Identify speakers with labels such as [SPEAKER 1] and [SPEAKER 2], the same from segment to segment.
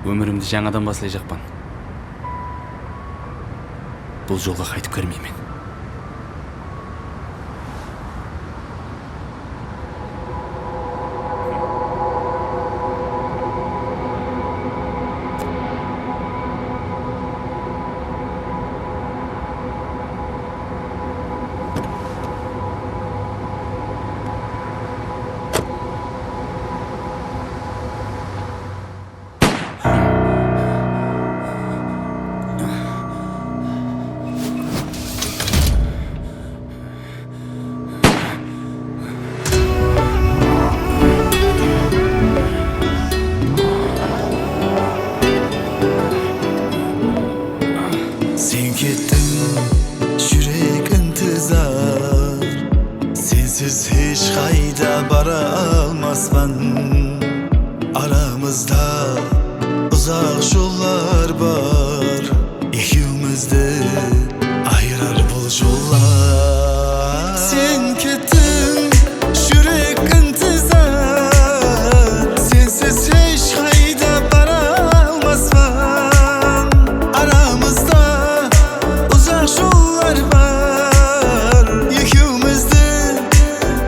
[SPEAKER 1] Өмірімді жаңадан баслай жақпан. Бұл жолға қайтып көрмеймін.
[SPEAKER 2] Sen kettin, yürek intizar. Sensiz hiç kayda bara almasman. Aramızda uzak yollar var. İkimizde ayırar bu yollar. Sen kettin, yürek intizar. Sensiz hiç kayda bara almasman. Aramızda yollar var, ikimizde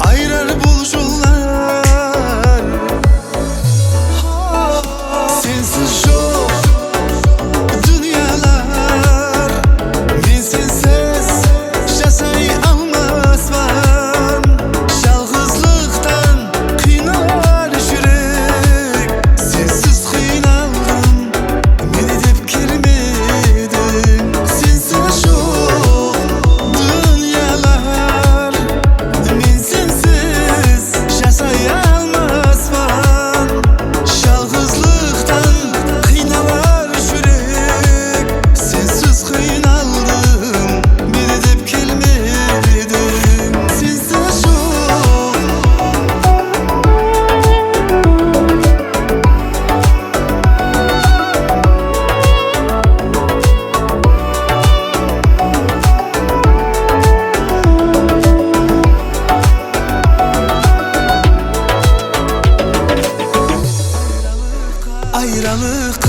[SPEAKER 2] ayırar bu yollar. Sensiz yok dünyalar, ben sensiz yaşay almazman. Yalnızlıktan kıynar yürek, sensiz kıynaldım, men edip kelmedim. Sensiz yok dünyalar, men sensiz yaşay almazman. Yalnızlıktan kıynalar yürek, sensiz kıynaldım, men edip kelmedim. Sensiz yok. Ayrılık